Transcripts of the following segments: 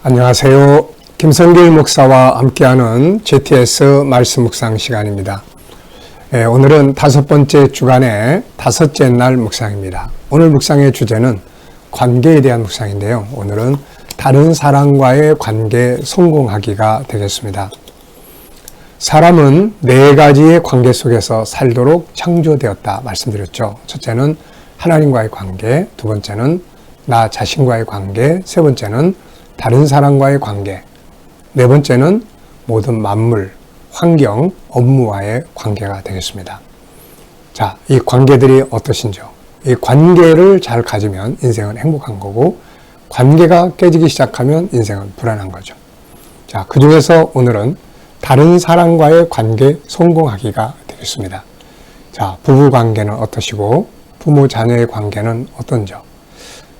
안녕하세요. 김성길 목사와 함께하는 GTS 말씀 묵상 시간입니다. 오늘은 5번째 주간의 5째 날 묵상입니다. 오늘 묵상의 주제는 관계에 대한 묵상인데요. 오늘은 다른 사람과의 관계 성공하기가 되겠습니다. 사람은 4가지의 관계 속에서 살도록 창조되었다 말씀드렸죠. 첫째는 하나님과의 관계, 두 번째는 나 자신과의 관계, 세 번째는 다른 사람과의 관계, 네 번째는 모든 만물, 환경, 업무와의 관계가 되겠습니다. 자, 이 관계들이 어떠신지요? 이 관계를 잘 가지면 인생은 행복한 거고, 관계가 깨지기 시작하면 인생은 불안한 거죠. 자, 그 중에서 오늘은 다른 사람과의 관계 성공하기가 되겠습니다. 자, 부부 관계는 어떠시고, 부모 자녀의 관계는 어떤지요?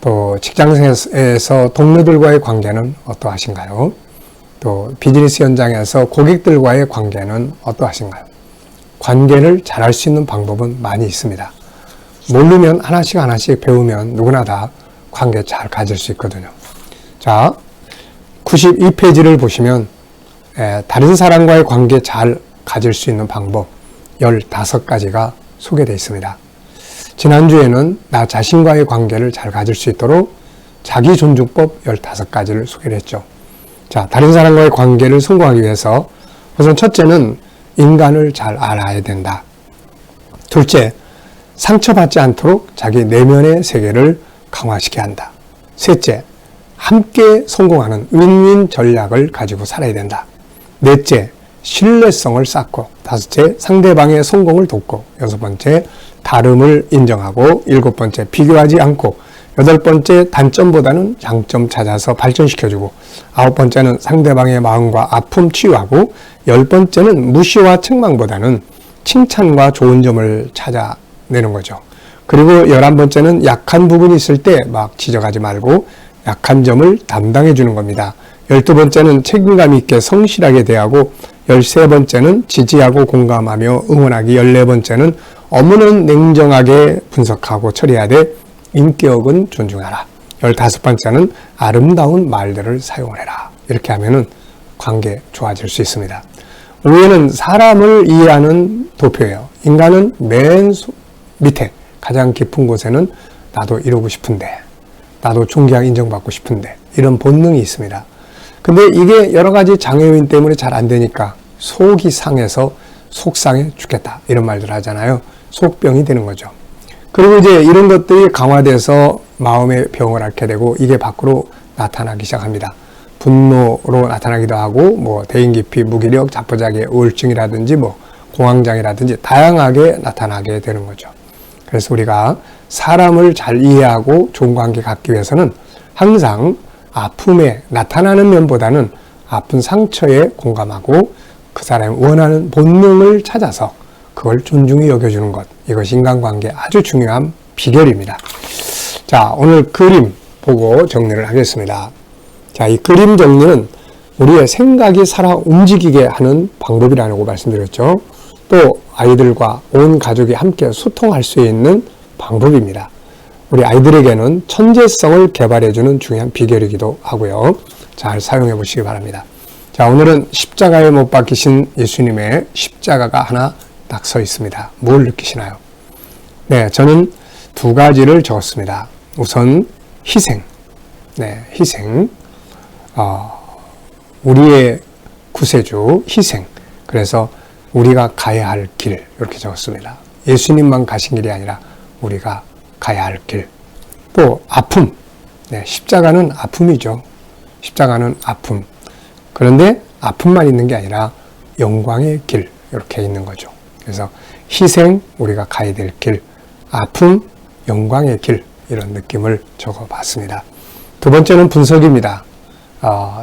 또 직장에서 동료들과의 관계는 어떠하신가요? 또 비즈니스 현장에서 고객들과의 관계는 어떠하신가요? 관계를 잘할 수 있는 방법은 많이 있습니다. 모르면 하나씩 배우면 누구나 다 관계 잘 가질 수 있거든요. 자, 92페이지를 보시면 다른 사람과의 관계 잘 가질 수 있는 방법 15가지가 소개되어 있습니다. 지난주에는 나 자신과의 관계를 잘 가질 수 있도록 자기존중법 15가지를 소개를 했죠. 자, 다른 사람과의 관계를 성공하기 위해서 우선 첫째는 인간을 잘 알아야 된다. 둘째, 상처받지 않도록 자기 내면의 세계를 강화시켜야 한다. 셋째, 함께 성공하는 윈윈 전략을 가지고 살아야 된다. 넷째, 신뢰성을 쌓고, 다섯째, 상대방의 성공을 돕고, 여섯 번째, 다름을 인정하고, 일곱 번째, 비교하지 않고, 여덟 번째, 단점보다는 장점 찾아서 발전시켜주고, 아홉 번째는 상대방의 마음과 아픔 치유하고, 열 번째는 무시와 책망보다는 칭찬과 좋은 점을 찾아내는 거죠. 그리고 11번째는 약한 부분이 있을 때 막 지적하지 말고 약한 점을 담당해 주는 겁니다. 12번째는 책임감 있게 성실하게 대하고, 13번째는 지지하고 공감하며 응원하기, 14번째는 업무는 냉정하게 분석하고 처리해야 돼 인격은 존중하라, 15번째는 아름다운 말들을 사용을 해라. 이렇게 하면은 관계 좋아질 수 있습니다. 위에는 사람을 이해하는 도표예요. 인간은 맨 밑에 가장 깊은 곳에는 나도 이루고 싶은데, 나도 존경하고 인정받고 싶은데, 이런 본능이 있습니다. 근데 이게 여러 가지 장애 요인 때문에 잘 안 되니까 속이 상해서 속상해 죽겠다 이런 말들 하잖아요. 속병이 되는 거죠. 그리고 이제 이런 것들이 강화돼서 마음의 병을 앓게 되고 이게 밖으로 나타나기 시작합니다. 분노로 나타나기도 하고, 대인기피, 무기력, 자포자기, 우울증이라든지 공황장애라든지 다양하게 나타나게 되는 거죠. 그래서 우리가 사람을 잘 이해하고 좋은 관계 갖기 위해서는 항상 아픔에 나타나는 면보다는 아픈 상처에 공감하고 그 사람이 원하는 본능을 찾아서 그걸 존중히 여겨주는 것, 이것이 인간관계에 아주 중요한 비결입니다. 자, 오늘 그림 보고 정리를 하겠습니다. 자, 이 그림 정리는 우리의 생각이 살아 움직이게 하는 방법이라고 말씀드렸죠. 또 아이들과 온 가족이 함께 소통할 수 있는 방법입니다. 우리 아이들에게는 천재성을 개발해주는 중요한 비결이기도 하고요. 잘 사용해 보시기 바랍니다. 자, 오늘은 십자가에 못 박히신 예수님의 십자가가 하나 딱 서 있습니다. 뭘 느끼시나요? 네, 저는 2가지를 적었습니다. 우선 희생. 네, 희생. 우리의 구세주 희생. 그래서 우리가 가야 할 길, 이렇게 적었습니다. 예수님만 가신 길이 아니라 우리가 가야 할 길. 또 아픔. 네, 십자가는 아픔이죠. 십자가는 아픔. 그런데 아픔만 있는 게 아니라 영광의 길, 이렇게 있는 거죠. 그래서 희생, 우리가 가야 될 길, 아픔, 영광의 길, 이런 느낌을 적어봤습니다. 두 번째는 분석입니다.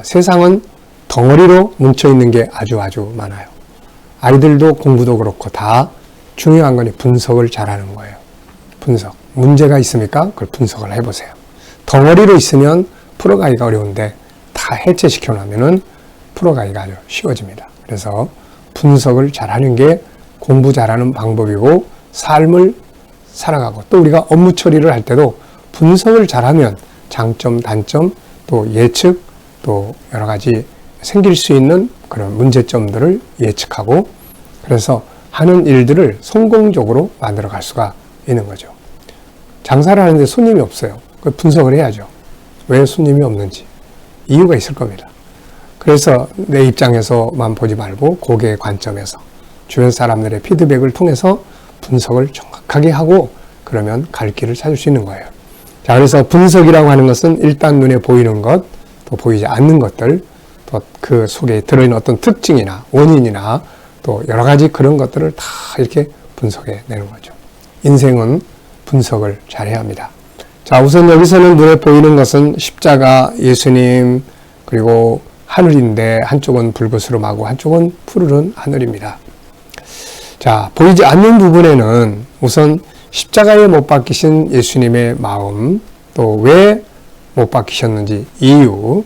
세상은 덩어리로 뭉쳐있는 게 아주 많아요. 아이들도 공부도 그렇고 다 중요한 건 분석을 잘하는 거예요. 분석. 문제가 있습니까? 그걸 분석을 해보세요. 덩어리로 있으면 풀어가기가 어려운데 다 해체시켜 놓으면 풀어가기가 아주 쉬워집니다. 그래서 분석을 잘하는 게 공부 잘하는 방법이고, 삶을 살아가고, 또 우리가 업무 처리를 할 때도 분석을 잘하면 장점, 단점, 또 예측, 또 여러 가지 생길 수 있는 그런 문제점들을 예측하고 그래서 하는 일들을 성공적으로 만들어 갈 수가 있는 거죠. 장사를 하는데 손님이 없어요. 분석을 해야죠. 왜 손님이 없는지. 이유가 있을 겁니다. 그래서 내 입장에서만 보지 말고 고객의 관점에서 주변 사람들의 피드백을 통해서 분석을 정확하게 하고 그러면 갈 길을 찾을 수 있는 거예요. 자, 그래서 분석이라고 하는 것은 일단 눈에 보이는 것, 또 보이지 않는 것들, 또 그 속에 들어있는 어떤 특징이나 원인이나 또 여러 가지 그런 것들을 다 이렇게 분석해 내는 거죠. 인생은 분석을 잘해야 합니다. 자, 우선 여기서는 눈에 보이는 것은 십자가, 예수님, 그리고 하늘인데 한쪽은 붉으스름하고 한쪽은 푸르른 하늘입니다. 자, 보이지 않는 부분에는 우선 십자가에 못 박히신 예수님의 마음, 또 왜 못 박히셨는지 이유,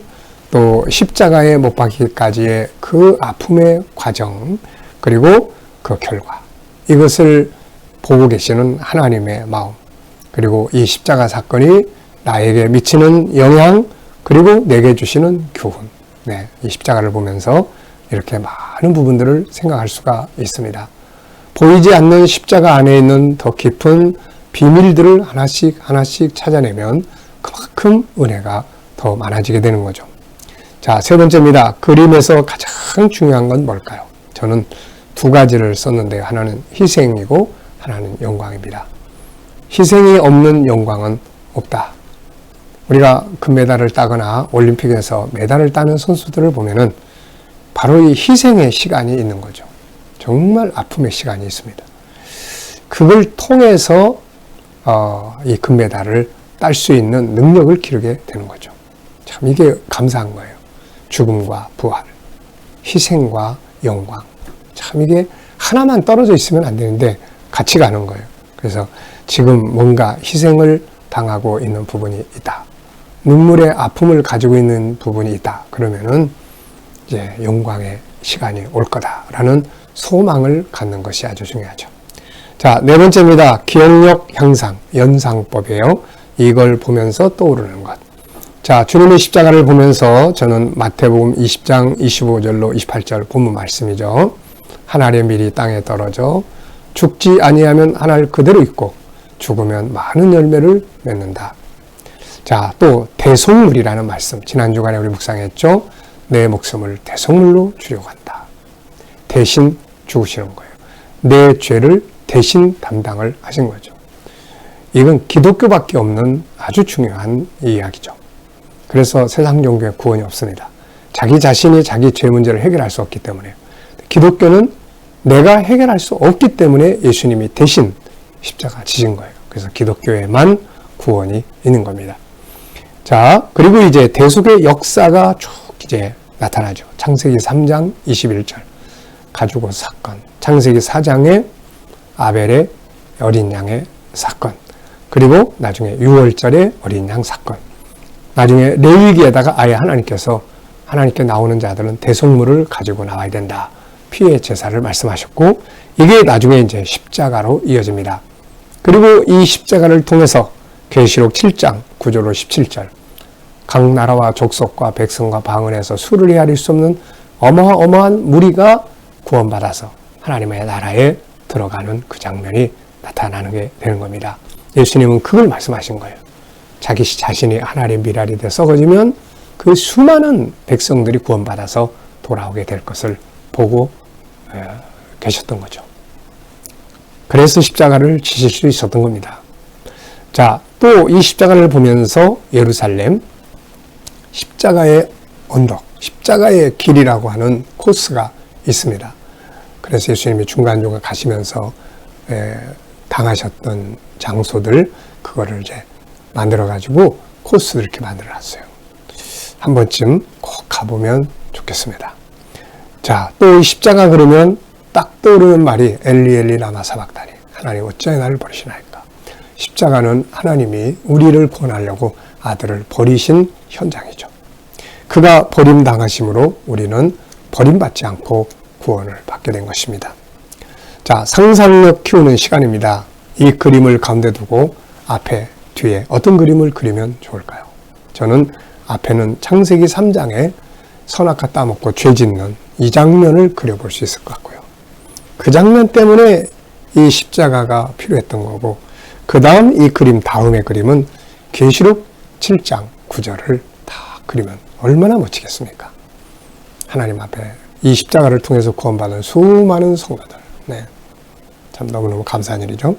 또 십자가에 못 박히기까지의 그 아픔의 과정, 그리고 그 결과, 이것을 보고 계시는 하나님의 마음, 그리고 이 십자가 사건이 나에게 미치는 영향, 그리고 내게 주시는 교훈. 네, 이 십자가를 보면서 이렇게 많은 부분들을 생각할 수가 있습니다. 보이지 않는 십자가 안에 있는 더 깊은 비밀들을 하나씩 찾아내면 그만큼 은혜가 더 많아지게 되는 거죠. 자, 세 번째입니다. 그림에서 가장 중요한 건 뭘까요? 저는 두 가지를 썼는데요. 하나는 희생이고 하나는 영광입니다. 희생이 없는 영광은 없다. 우리가 금메달을 따거나 올림픽에서 메달을 따는 선수들을 보면은 바로 이 희생의 시간이 있는 거죠. 정말 아픔의 시간이 있습니다. 그걸 통해서 이 금메달을 딸 수 있는 능력을 기르게 되는 거죠. 참 이게 감사한 거예요. 죽음과 부활, 희생과 영광. 참 이게 하나만 떨어져 있으면 안 되는데 같이 가는 거예요. 그래서 지금 뭔가 희생을 당하고 있는 부분이 있다. 눈물의 아픔을 가지고 있는 부분이 있다. 그러면은 이제 영광의 시간이 올 거다라는 소망을 갖는 것이 아주 중요하죠. 자, 네 번째입니다. 기억력 향상, 연상법이에요. 이걸 보면서 떠오르는 것. 자, 주님의 십자가를 보면서 저는 마태복음 20장 25절로 28절 본문 말씀이죠. 한 알의 밀이 땅에 떨어져 죽지 아니하면 한 알 그대로 있고 죽으면 많은 열매를 맺는다. 자, 또 대속물이라는 말씀. 지난 주간에 우리 묵상했죠. 내 목숨을 대속물로 주려고 한다. 대신 죽으시는 거예요. 내 죄를 대신 담당을 하신 거죠. 이건 기독교밖에 없는 아주 중요한 이야기죠. 그래서 세상 종교에 구원이 없습니다. 자기 자신이 자기 죄 문제를 해결할 수 없기 때문에. 기독교는 내가 해결할 수 없기 때문에 예수님이 대신 십자가 지신 거예요. 그래서 기독교에만 구원이 있는 겁니다. 자, 그리고 이제 대속의 역사가 쭉 이제 나타나죠. 창세기 3장 21절 가죽옷 사건, 창세기 4장의 아벨의 어린 양의 사건, 그리고 나중에 6월절의 어린 양 사건, 나중에 레위기에다가 아예 하나님께 나오는 자들은 대속물을 가지고 나와야 된다. 피의 제사를 말씀하셨고, 이게 나중에 이제 십자가로 이어집니다. 그리고 이 십자가를 통해서 계시록 7장 9절로 17절, 각 나라와 족속과 백성과 방언에서 수를 헤아릴 수 없는 어마어마한 무리가 구원받아서 하나님의 나라에 들어가는 그 장면이 나타나게 되는 겁니다. 예수님은 그걸 말씀하신 거예요. 자기 자신이 하나님의 미랄이 되어 썩어지면 그 수많은 백성들이 구원받아서 돌아오게 될 것을 보고 계셨던 거죠. 그래서 십자가를 지실 수 있었던 겁니다. 자, 또 이 십자가를 보면서 예루살렘, 십자가의 언덕, 십자가의 길이라고 하는 코스가 있습니다. 그래서 예수님이 중간중간 가시면서 당하셨던 장소들, 그거를 이제 만들어가지고 코스를 이렇게 만들어놨어요. 한 번쯤 꼭 가보면 좋겠습니다. 자, 또 이 십자가 그러면 딱 떠오르는 말이 엘리 엘리 라마 사박다니, 하나님 어찌하여 나를 버리시나이까. 십자가는 하나님이 우리를 구원하려고 아들을 버리신 현장이죠. 그가 버림당하심으로 우리는 버림받지 않고 구원을 받게 된 것입니다. 자, 상상력 키우는 시간입니다. 이 그림을 가운데 두고 앞에, 뒤에 어떤 그림을 그리면 좋을까요? 저는 앞에는 창세기 3장에 선악과 따먹고 죄 짓는 이 장면을 그려볼 수 있을 것 같고요. 그 장면 때문에 이 십자가가 필요했던 거고, 그 다음 이 그림, 다음의 그림은 계시록 7장 9절을 다 그리면 얼마나 멋지겠습니까? 하나님 앞에 이 십자가를 통해서 구원받은 수많은 성도들, 네, 참 너무너무 감사한 일이죠.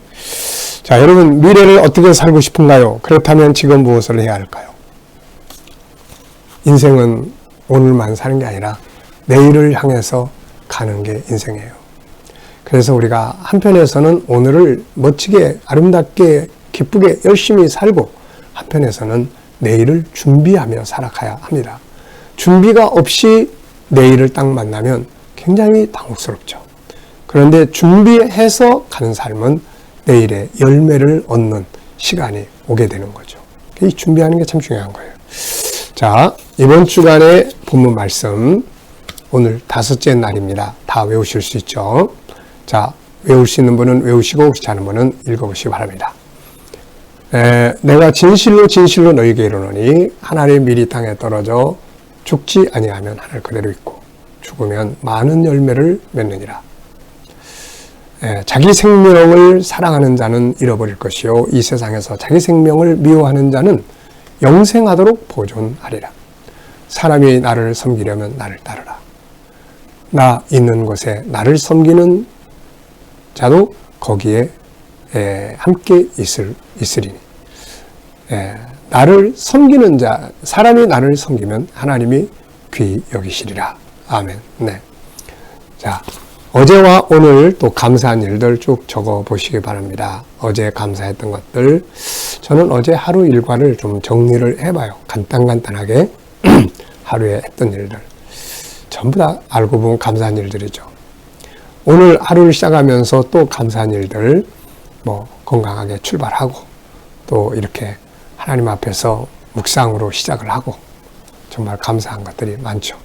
자, 여러분, 미래를 어떻게 살고 싶은가요? 그렇다면 지금 무엇을 해야 할까요? 인생은 오늘만 사는 게 아니라 내일을 향해서 가는 게 인생이에요. 그래서 우리가 한편에서는 오늘을 멋지게, 아름답게, 기쁘게, 열심히 살고, 한편에서는 내일을 준비하며 살아가야 합니다. 준비가 없이 내일을 딱 만나면 굉장히 당혹스럽죠. 그런데 준비해서 가는 삶은 내일의 열매를 얻는 시간이 오게 되는 거죠. 이 준비하는 게 참 중요한 거예요. 자, 이번 주간의 본문 말씀, 오늘 5째 날입니다. 다 외우실 수 있죠? 자, 외울 수 있는 분은 외우시고 그렇지 않은 분은 읽어보시기 바랍니다. 내가 진실로 진실로 너희에게 이르노니 하나님의 밀이 땅에 떨어져 죽지 아니하면 하늘 그대로 있고 죽으면 많은 열매를 맺느니라. 자기 생명을 사랑하는 자는 잃어버릴 것이요 이 세상에서 자기 생명을 미워하는 자는 영생하도록 보존하리라. 사람이 나를 섬기려면 나를 따르라. 나 있는 곳에 나를 섬기는 자도 거기에 함께 있으리니. 나를 섬기는 자, 사람이 나를 섬기면 하나님이 귀히 여기시리라. 아멘. 네. 자, 어제와 오늘 또 감사한 일들 쭉 적어 보시기 바랍니다. 어제 감사했던 것들, 저는 어제 하루 일과를 좀 정리를 해봐요. 간단하게 하루에 했던 일들. 전부 다 알고 보면 감사한 일들이죠. 오늘 하루를 시작하면서 또 감사한 일들, 건강하게 출발하고, 또 이렇게 하나님 앞에서 묵상으로 시작을 하고, 정말 감사한 것들이 많죠.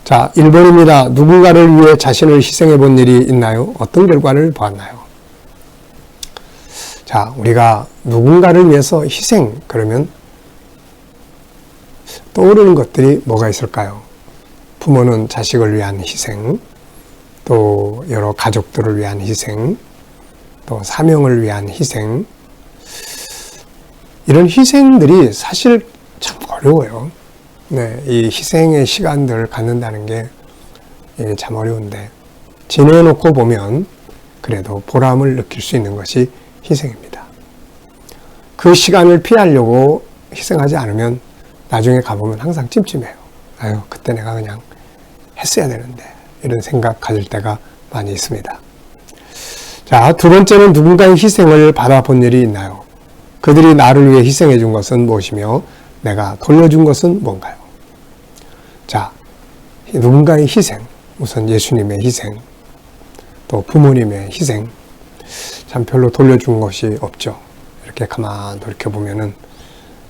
자, 1번입니다. 누군가를 위해 자신을 희생해 본 일이 있나요? 어떤 결과를 보았나요? 자, 우리가 누군가를 위해서 희생, 그러면 떠오르는 것들이 뭐가 있을까요? 부모는 자식을 위한 희생, 또 여러 가족들을 위한 희생, 또 사명을 위한 희생, 이런 희생들이 사실 참 어려워요. 네, 이 희생의 시간들을 갖는다는 게 참 어려운데, 지내놓고 보면 그래도 보람을 느낄 수 있는 것이 희생입니다. 그 시간을 피하려고 희생하지 않으면 나중에 가보면 항상 찜찜해요. 아유, 그때 내가 그냥 했어야 되는데, 이런 생각 가질 때가 많이 있습니다. 자, 두 번째는 누군가의 희생을 받아본 일이 있나요? 그들이 나를 위해 희생해 준 것은 무엇이며 내가 돌려준 것은 뭔가요? 자, 누군가의 희생, 우선 예수님의 희생, 또 부모님의 희생, 참 별로 돌려준 것이 없죠. 이렇게 가만 돌이켜보면은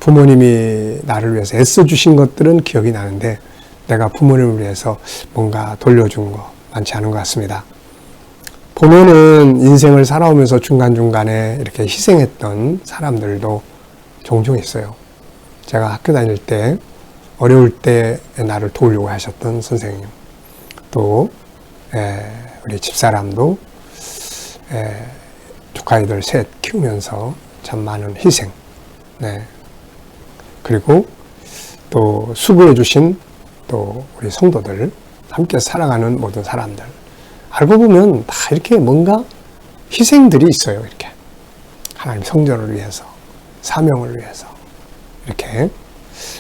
부모님이 나를 위해서 애써주신 것들은 기억이 나는데 내가 부모님을 위해서 뭔가 돌려준 거 많지 않은 것 같습니다. 보면은 인생을 살아오면서 중간중간에 이렇게 희생했던 사람들도 종종 있어요. 제가 학교 다닐 때 어려울 때 나를 도우려고 하셨던 선생님, 또 우리 집사람도 조카아이들 셋 키우면서 참 많은 희생, 네. 그리고 또 수고해 주신 또 우리 성도들, 함께 살아가는 모든 사람들, 알고 보면 다 이렇게 뭔가 희생들이 있어요. 이렇게 하나님 성전을 위해서, 사명을 위해서, 이렇게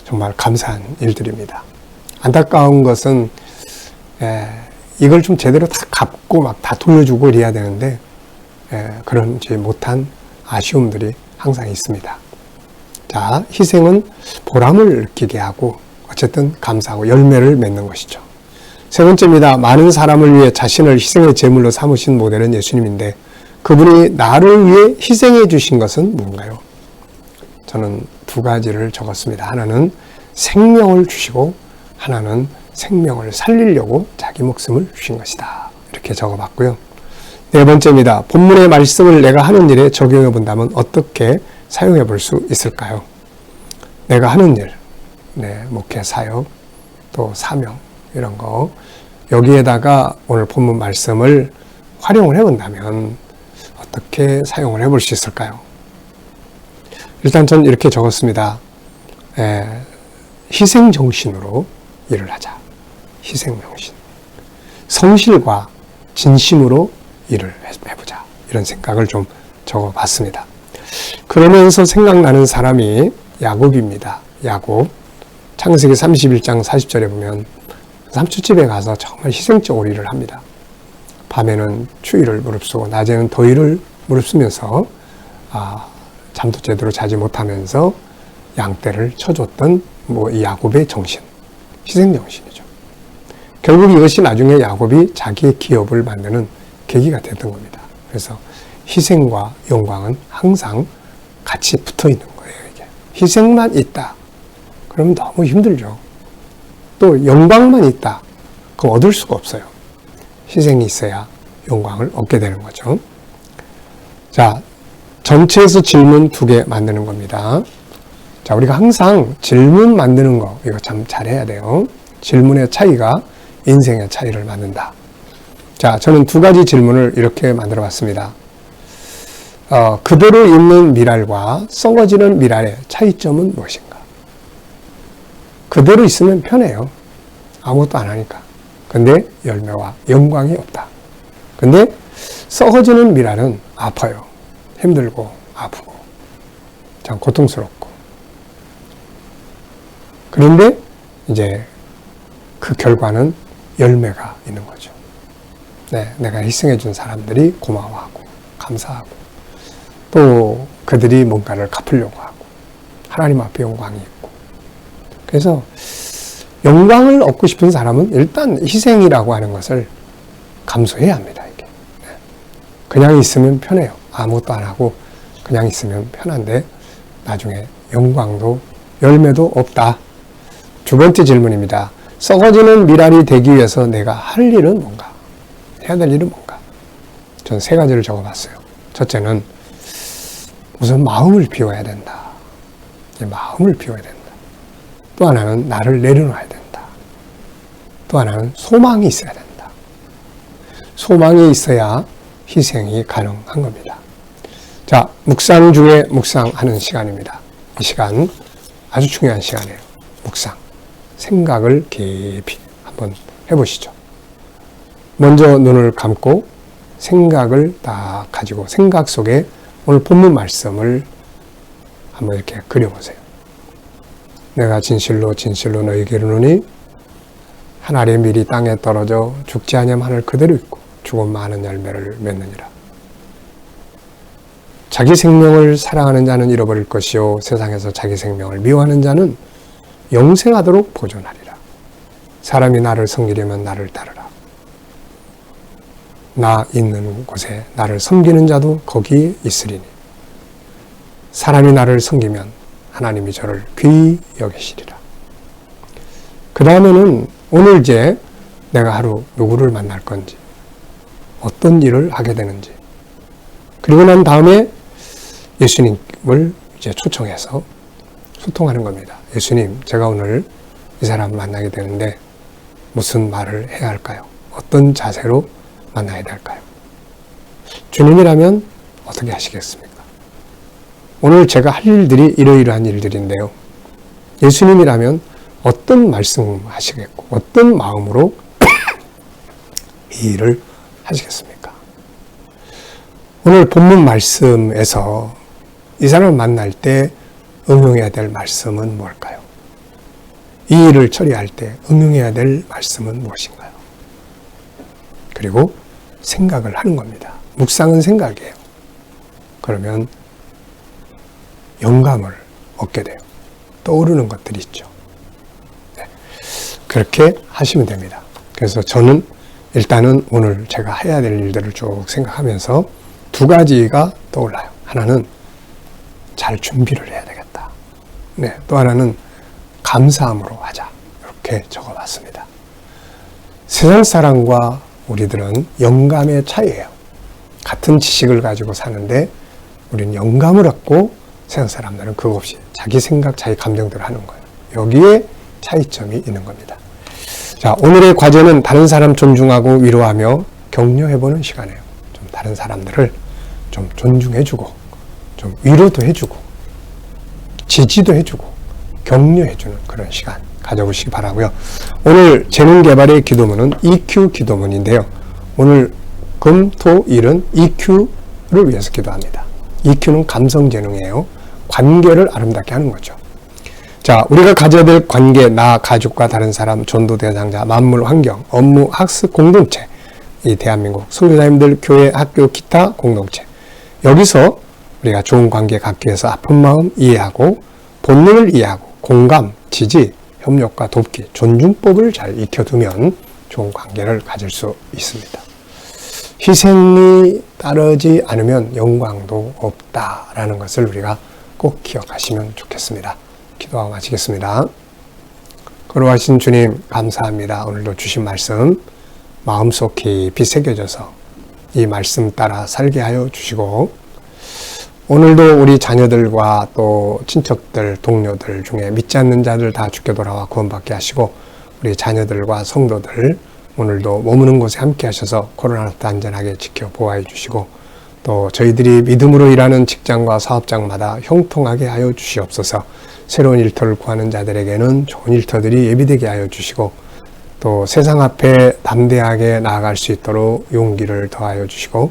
정말 감사한 일들입니다. 안타까운 것은 이걸 좀 제대로 다 갚고 막 다 돌려주고 이래야 되는데 그런지 못한 아쉬움들이 항상 있습니다. 자, 희생은 보람을 느끼게 하고 어쨌든 감사하고 열매를 맺는 것이죠. 세 번째입니다. 많은 사람을 위해 자신을 희생의 제물로 삼으신 모델은 예수님인데 그분이 나를 위해 희생해 주신 것은 뭔가요? 저는 두 가지를 적었습니다. 하나는 생명을 주시고 하나는 생명을 살리려고 자기 목숨을 주신 것이다. 이렇게 적어봤고요. 네 번째입니다. 본문의 말씀을 내가 하는 일에 적용해 본다면 어떻게 사용해 볼 수 있을까요? 내가 하는 일, 목회 사역, 또 사명, 이런 거. 여기에다가 오늘 본문 말씀을 활용을 해본다면 어떻게 사용을 해볼 수 있을까요? 일단 전 이렇게 적었습니다. 희생정신으로 일을 하자. 희생정신. 성실과 진심으로 일을 해보자. 이런 생각을 좀 적어봤습니다. 그러면서 생각나는 사람이 야곱입니다. 야곱. 창세기 31장 40절에 보면 삼촌집에 가서 정말 희생적으로 일을 합니다. 밤에는 추위를 무릅쓰고 낮에는 더위를 무릅쓰면서 잠도 제대로 자지 못하면서 양떼를 쳐줬던 이 야곱의 정신, 희생정신이죠. 결국 이것이 나중에 야곱이 자기의 기업을 만드는 계기가 됐던 겁니다. 그래서 희생과 영광은 항상 같이 붙어 있는 거예요. 이게. 희생만 있다. 그러면 너무 힘들죠. 또 영광만 있다. 그럼 얻을 수가 없어요. 희생이 있어야 영광을 얻게 되는 거죠. 자, 전체에서 질문 2개 만드는 겁니다. 자, 우리가 항상 질문 만드는 거, 이거 참 잘해야 돼요. 질문의 차이가 인생의 차이를 만든다. 자, 저는 2가지 질문을 이렇게 만들어 봤습니다. 그대로 있는 미랄과 썩어지는 미랄의 차이점은 무엇인가? 그대로 있으면 편해요. 아무것도 안 하니까. 근데 열매와 영광이 없다. 근데 썩어지는 미랄은 아파요. 힘들고 아프고 참 고통스럽고. 그런데 이제 그 결과는 열매가 있는 거죠. 내가 희생해 준 사람들이 고마워하고 감사하고 또 그들이 뭔가를 갚으려고 하고 하나님 앞에 영광이 있고. 그래서 영광을 얻고 싶은 사람은 일단 희생이라고 하는 것을 감수해야 합니다. 이게. 그냥 있으면 편해요. 아무것도 안 하고 그냥 있으면 편한데 나중에 영광도 열매도 없다. 2번째 질문입니다. 썩어지는 미랄이 되기 위해서 내가 할 일은 뭔가? 해야 될 일은 뭔가? 전 3가지를 적어봤어요. 첫째는 우선 마음을 비워야 된다. 마음을 비워야 된다. 또 하나는 나를 내려놔야 된다. 또 하나는 소망이 있어야 된다. 소망이 있어야 희생이 가능한 겁니다. 자, 묵상 중에 묵상하는 시간입니다. 이 시간 아주 중요한 시간이에요. 묵상. 생각을 깊이 한번 해보시죠. 먼저 눈을 감고 생각을 딱 가지고 생각 속에 오늘 본문 말씀을 한번 이렇게 그려보세요. 내가 진실로 진실로 너희에게 이르노니 한 알의 밀이 땅에 떨어져 죽지 아니하면 하늘 그대로 있고 죽은 많은 열매를 맺느니라. 자기 생명을 사랑하는 자는 잃어버릴 것이요 세상에서 자기 생명을 미워하는 자는 영생하도록 보존하리라. 사람이 나를 섬기려면 나를 따르라. 나 있는 곳에 나를 섬기는 자도 거기 있으리니 사람이 나를 섬기면 하나님이 저를 귀히 여기시리라. 그 다음에는 오늘 이제 내가 하루 누구를 만날 건지 어떤 일을 하게 되는지 그리고 난 다음에 예수님을 이제 초청해서 소통하는 겁니다. 예수님, 제가 오늘 이 사람 만나게 되는데 무슨 말을 해야 할까요? 어떤 자세로 만나야 될까요? 주님이라면 어떻게 하시겠습니까? 오늘 제가 할 일들이 이러이러한 일들인데요. 예수님이라면 어떤 말씀하시겠고 어떤 마음으로 이 일을 하시겠습니까? 오늘 본문 말씀에서 이 사람을 만날 때 응용해야 될 말씀은 뭘까요? 이 일을 처리할 때 응용해야 될 말씀은 무엇인가요? 그리고 생각을 하는 겁니다. 묵상은 생각이에요. 그러면 영감을 얻게 돼요. 떠오르는 것들이 있죠. 그렇게 하시면 됩니다. 그래서 저는 일단은 오늘 제가 해야 될 일들을 쭉 생각하면서 2가지가 떠올라요. 하나는 잘 준비를 해야 되겠다. 또 하나는 감사함으로 하자. 이렇게 적어봤습니다. 세상 사람과 우리들은 영감의 차이예요. 같은 지식을 가지고 사는데 우리는 영감을 얻고 세상 사람들은 그거 없이 자기 생각, 자기 감정대로 하는 거예요. 여기에 차이점이 있는 겁니다. 자, 오늘의 과제는 다른 사람 존중하고 위로하며 격려해보는 시간이에요. 좀 다른 사람들을 좀 존중해주고, 좀 위로도 해주고, 지지도 해주고, 격려해주는 그런 시간 가져보시기 바라고요. 오늘 재능개발의 기도문은 EQ 기도문인데요. 오늘 금, 토, 일은 EQ를 위해서 기도합니다. EQ는 감성재능이에요. 관계를 아름답게 하는 거죠. 자, 우리가 가져야 될 관계, 나, 가족과 다른 사람, 전도 대상자, 만물, 환경, 업무, 학습, 공동체, 이 대한민국 선교사님들, 교회, 학교, 기타 공동체. 여기서 우리가 좋은 관계 갖기 위해서 아픈 마음 이해하고, 본능을 이해하고, 공감, 지지, 협력과 돕기, 존중법을 잘 익혀두면 좋은 관계를 가질 수 있습니다. 희생이 따르지 않으면 영광도 없다라는 것을 우리가 꼭 기억하시면 좋겠습니다. 기도하고 마치겠습니다. 거룩하신 주님 감사합니다. 오늘도 주신 말씀 마음속 깊이 새겨져서 이 말씀 따라 살게 하여 주시고, 오늘도 우리 자녀들과 또 친척들, 동료들 중에 믿지 않는 자들 다 주께 돌아와 구원받게 하시고, 우리 자녀들과 성도들 오늘도 머무는 곳에 함께 하셔서 코로나로부터 안전하게 지켜 보호해 주시고, 또 저희들이 믿음으로 일하는 직장과 사업장마다 형통하게 하여 주시옵소서. 새로운 일터를 구하는 자들에게는 좋은 일터들이 예비되게 하여 주시고, 또 세상 앞에 담대하게 나아갈 수 있도록 용기를 더하여 주시고,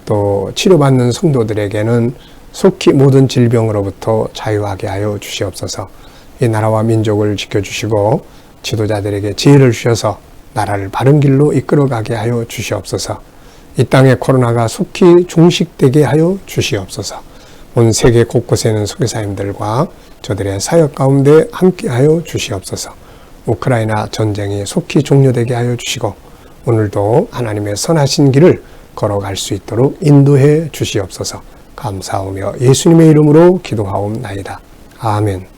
또 치료받는 성도들에게는 속히 모든 질병으로부터 자유하게 하여 주시옵소서. 이 나라와 민족을 지켜주시고 지도자들에게 지혜를 주셔서 나라를 바른 길로 이끌어가게 하여 주시옵소서. 이 땅에 코로나가 속히 종식되게 하여 주시옵소서. 온 세계 곳곳에는 선교사님들과 저들의 사역 가운데 함께하여 주시옵소서. 우크라이나 전쟁이 속히 종료되게 하여 주시고, 오늘도 하나님의 선하신 길을 걸어갈 수 있도록 인도해 주시옵소서. 감사하며 예수님의 이름으로 기도하옵나이다. 아멘.